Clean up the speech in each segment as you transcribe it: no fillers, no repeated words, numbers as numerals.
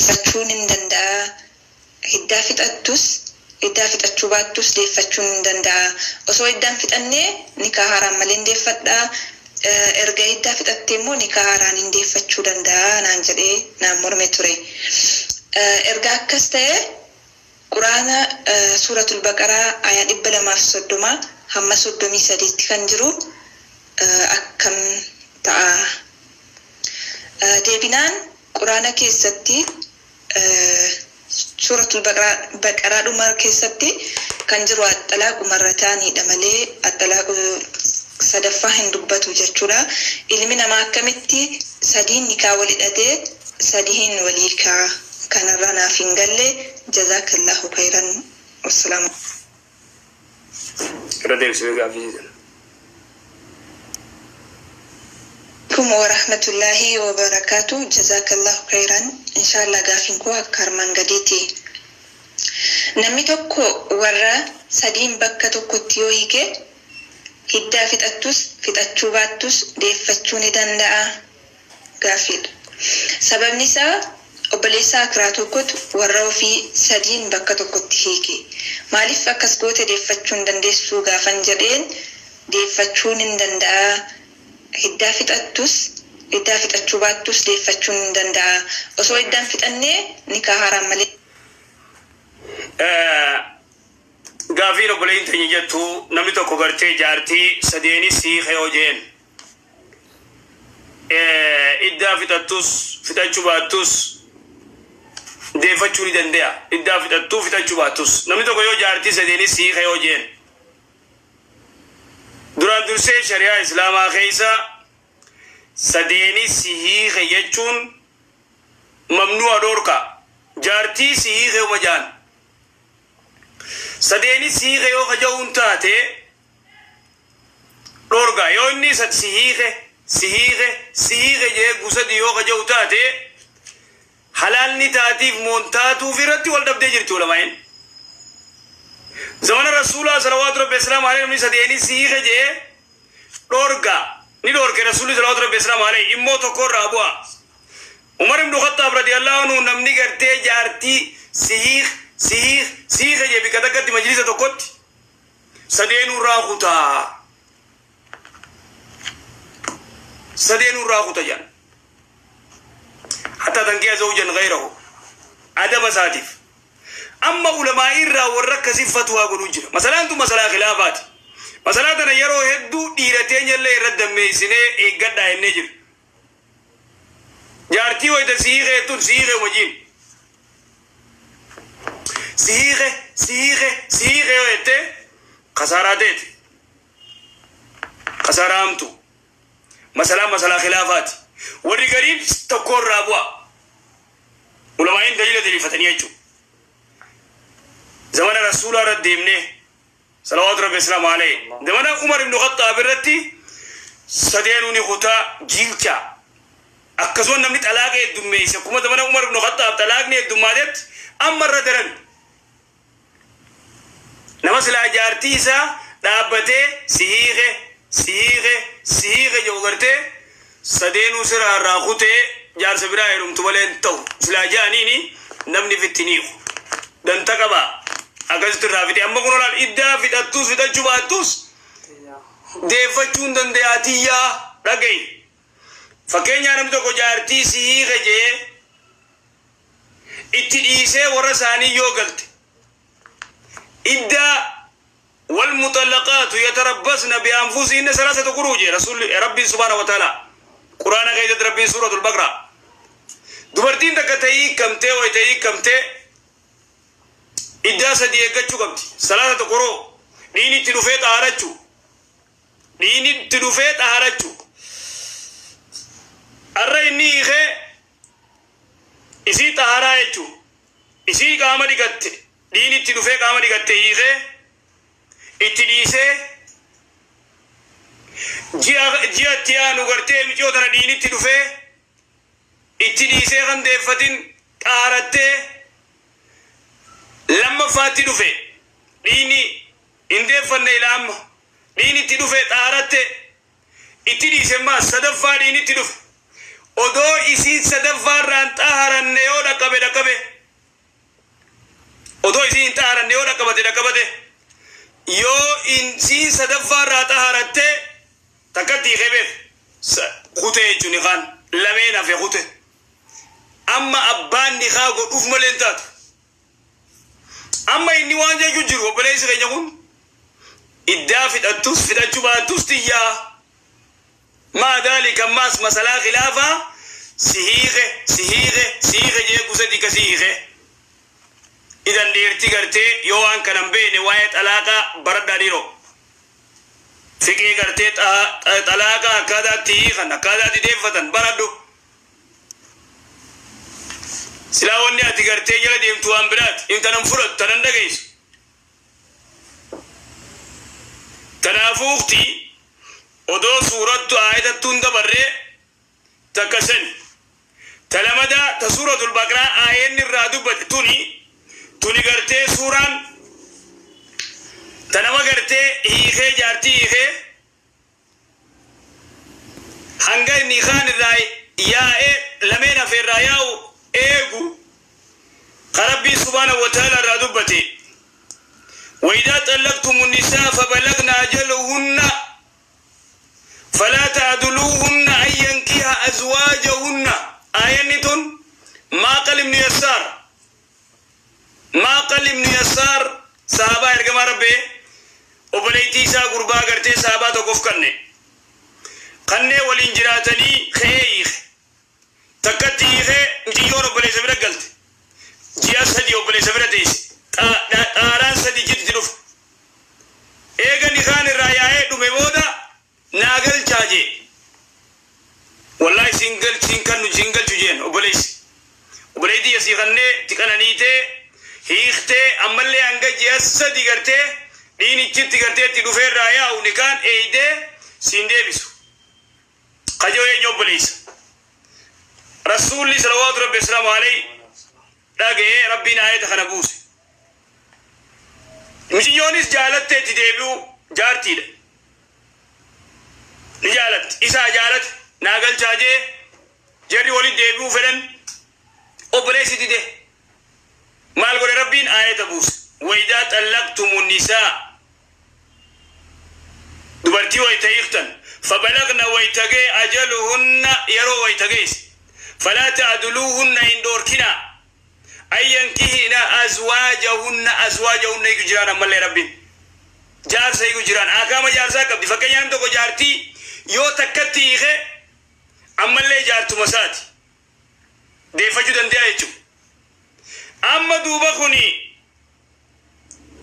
deeffachuun hin danda'a. Hiddaa fixattus iddaa fixachuu baattus deeffachuun hin danda'a. Osoo iddaan fixannee nikaa haaraan malee hin deeffadhaa. Erga iddaa fixattee immoo nikaa haaraan hin deeffachuu danda'a naan jedhee naan morme ture. Erga akkas ta'e Quraana suuratul Baqaraa ayaa 230 hamma 33 kan jiru akkam ta'a. Deebinaan Quraana keessatti suuratul Baqaraa dhuma keessatti kan jiru at-talaaqu marrataanidha malee at-talaaqu sadaffaa hin dubbatu jechuudha. Ilmi namaa akkamitti sadiin nikaa wal hidhatee sadiin walii kaa kanarra naaf hin galle. Jazakallahu khairan. Wassalamu alaikum warahmatullahi wabarakatuh. Jazakallahu khairan. Inshallah gaafin koo akka armaan gadiiti. Namni tokko warra sadiin bakka tokkotti yoo hiike hiddaa fixattus fixachuu baattus deeffachuu ni danda'a. Gaafidha. Sababni isaa obboleessa akiraa tokkotu warra ofii sadiin bakka tokkotti hiike. Maaliif akkas goote deeffachuu hin dandeessu gaafan jedheen deeffachuun hin danda'a. Hiddaa fixattus iddaa fixachuu baattus deeffachuun hin danda'a. Osoo iddaan fixannee nikaa haaraan malee. Gaafii obboleen teenya jettu namni tokko gartee jaartii sadeenis hiike yoo jeen iddaa fixattus fixachuu baattus deeffachuu ni danda'a. Iddaa fixattuu fixachuu baattus namni tokko yoo jaartii sadeenis hiike yoo jeen duraan dursee shari'aa islaamaa keessa sadeenis hiike jechuun mamnu'a dhorka. Jaartii hiike uma jaan sadeenis hiike yoo kaja'uun taate dhorga. Yoo inni sihiike jee gusadi yoo kaja'u taate halaalni taatiif moontaatuuf irratti wal dhabdee jirti ulamaa'in. Zamana Rasulullah sallallahu alaihi wasallam namni sadeenis hiike jee dhorga ni dhorke. Rasulullah sallallahu alaihi wasallam immoo tokko irraa bu'a. Umar ibn Khattab radiyallahu anhu namni gartee jaartii sihiike jee bika takkatti majlisa tokkotti sadeenuu irraa kutaa. sadeenuu irraa kuta jaan hatta tankiya zawjan ghayrahu adaba saatiif. Amma ulamaa irraa warra akkasii fatwaa godhuu jira. Masalaan tun masalaa khilaafaati. Masalaa tana yeroo hedduu dhiiratee illee irra dammeessinee eeggadhaa jennee jira. Jaartii wayita sihiike jettuun sihiike wajjin sihiike yoo jette kasaaraa teeti. Kasaaraa hamtu. Masalaa khilaafaati. Warri gariin tokko irraa bu'a. Ulamaa'in dalila daliifatanii jechuudha. Zamana Rasuulaa irra deemnee salawaatu rabbi islaamu alayhi zamana Umar ibn Khattab irratti sadeenuu ni kutaa jilcha. Akkasuma namni xalaaqa heddummeesse akkuma zamana Umar ibn Khattab xalaaqni heddummatetti amma irra daran nama silaa jaartii isaa dhaabbatee sihiike jedhu gartee sadeenuu siraa irraa kutee jaarsa biraa heerumtu malee hin ta'u silaa jaaniini namni fittiniiku danta qabaa. Akkasitti irraa fite amma kun olaal iddaa fixattus fixachuu baattus deeffachuu hin danda'atiyyaa dhaga'i. Fakkeenyaa namni tokko jaartii sihiike jee itti dhiisee warra isaanii yoo galte iddaa والمطلقات يتربصن بأنفسهن ثلاثة قروء رسول ربي سبحانه وتعالى قرآن غير ربي سورة البقرة دبرتين تكتئي كمتي ويتئي كمتي إدّا سدي أكتشو كمتي ثلاثة قروء ديني تلوفيت أهارتشو الرئيني إخي إسي تهارا يجو إسي قامة ديكت ديني تلوفي قامة ديكت إخي إتديسي جيا تيانو غرتي مجو تنا ديني تلوفي إتديسي غن ديفتين تهارتي لما فاتي دفي ديني إندي فنّي لام ديني تلوفي تهارتي إتديسي ما صدفا ديني تلوفي odo isin sadaffarran taharan ne yoda kabe odo isin taharan ne yoda kabate yo in si sadaffarra taharatte takati khebe khute juni khan lamena fi khute amma abban ni khago uf malentat amma inni wanje jujiru bale isi ganyakun iddafit atus fi ajuba tustiya ma dalika mas masala khilafa sihihe je kusadi kasihe idan dirti garte yo an kanam bene wayat alaka barada diro fiki garte talaka kada ti khana kada di defatan barado silawonni ati garte jala dem tu ambirat intanam furat tanan dagais tanafukti odo suratu ayatatun dabarre takasan talamada ta suratul baqara ayen niradu tuni garte suran tanama garte hihe jarti hihe hangar ni khan rai ya lamena fi rayau egu rabbi subhanahu wa ta'ala radubati wa idha talaqtum an-nisaa fabalagna ajalahunna fala ta'duluhunna an yankiha azwajahunna ayanitun ma qalim niyasar sahaba ergama rabbe obaleyti sa gurba garte sahaba to kof kanne walin jiratani khaykh takatihe njiyoro bale sabira galte jiya sadi obale sabira deis aran sadi jididuf ega ni khan rayae dume boda nagal chaje wallahi single jujen obaleyti yasi khanne tikananite hiikhte amalle anga jiya sadi garte dini chitti garte ti dufe raya unikan eide sinde bisu qajoye nyobolis رسول صلى الله عليه وسلم عليه داغي ربنا ايت خنبوس مش يونس جالت تديبو جارتي نجالت إسا جالت ناقل جاجي جري ولي ديبو فلن أبريسي دي مال قول ربين آية بوس وإذا طلقتم النساء دبرتي ويتيختن فبلغنا ويتغي أجلهن يرو ويتغيس فلا تعدلوهن إن دوركنا أي ينكهنا أزواجهن يجران مالي ربين جار سيجو جيران آكام جار ساكب فكيان تو جارتي يو تكتي إخي أما اللي جارتو مساتي دي فجو دندي آيتو أما دوبا خوني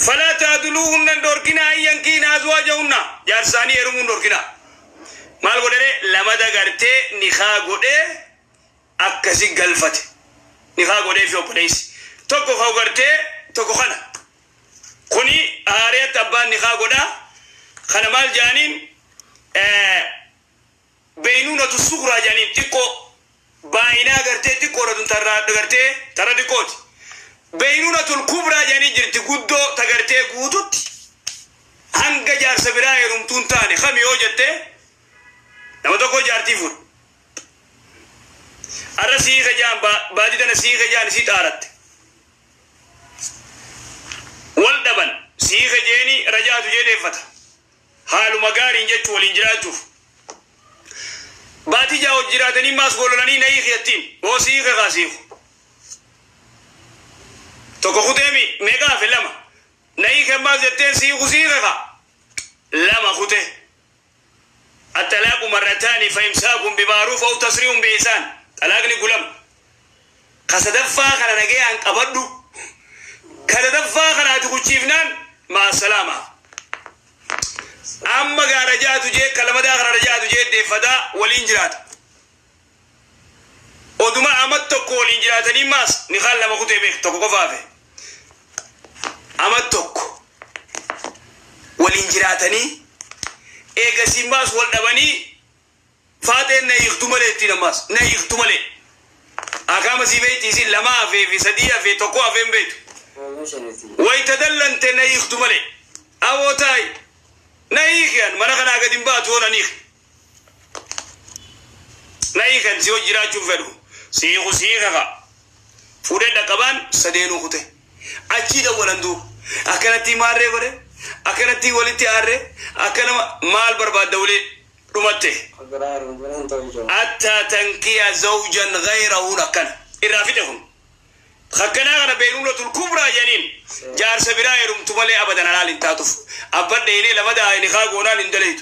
فلا تعدلوهن دوركنا أي ينكين أزواجهن جار ساني يرمون دوركنا مال قدره لما دا غرتي نخا قده أكسي قلفت نخا قده في أبنيس توكو خاو غرتي توكو خانا كوني آريت أبان نخا قده خانا مال جانين بينونة الصغرى جانين تيكو باينا غرتي تيكو ردون ترى ديكوت بينونة الكبرى جانين جرتي قدو تغرتي قوتوت هنگا جار سبراي رمتون تاني خمي وجدتي نما توكو جارتي فور أرسي خجان بادي دنا سي خجان سي تارت والدبن سي خجاني رجعت جدي فتح حال مغارين جت ولنجراتو باتي جاو جراتني ماس غولني ناي خيتين و سي خاسيخ توكو خدمي ميغا فيلما ناي خما زتين سي خسيخا لما خته الطلاق مرتان فامساك بمعروف او تسريح باحسان طلاق ني غلام قصدفا خنا نجي ان قبدو كدفا خنا تكوچيفنان مع السلامه أما غارجات جي كلمة غارجات جي دفدا والإنجلات ودما أمد تكو والإنجلات نماس نخال لما كنت بيك تكو كفافي أمد تكو والإنجلات ني إيغا سيماس والدباني فاتن نيختمالي تنماس نيختمالي أقام سيبيتي سي لما في سدية في تكو في بيت ويتدلن تنيختمالي أو تاي نايخيان مانا خنا قديم بات ولا نيخ ناي كان سيو جراچو فدو سيغو سيغا فودة دقبان سدينو خطه أكيد ولندو أكنتي مارة غده أكنتي ولتي أره أكنا مال برباد دولة رمته حتى تنكي زوجا غيره نكن إرافدهم خكنا أنا بينولة الكبرى جنين جار سبيرا يروم تملي أبدا على الانتاتف أبدا إني لما ده إني خاقونا إندليت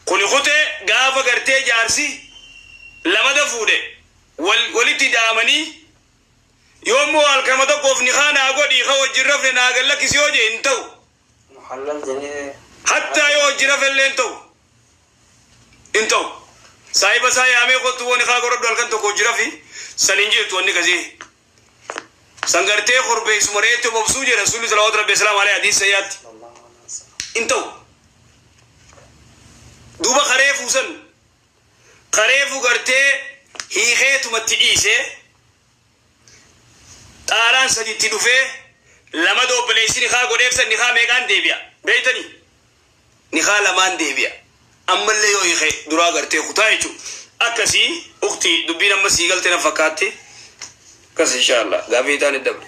كوني خوته غافا غرتي جارسي لما ده فوده ولتي دامني يوم موال كما ده قفني خانا أقول إيخا وجرفني ناقل لك سيوجي انتو محلل جنيه حتى يوجرف اللي انتو سايبا ساي عمي قطو وني خاقو رب دالكن تو كوجرفي سننجي تو وني كزي سنگرتي خربي سمريتو مبسوجي رسول صلى الله عليه وسلم عليه حديث سيات انتو دوبا خريفو سن خريفو غرتي هي خيتو متئيسه تاران سدي تدوفه لما دو بليسي خاقو ديفسن نخا ميغان ديبيا بيتني نخا لمان ديبيا أما اللي يو يخي درا غرتي خطايچو أكسي أختي دبينا مسيغل تنا فكاتي كس إن شاء الله غافي تاني دبل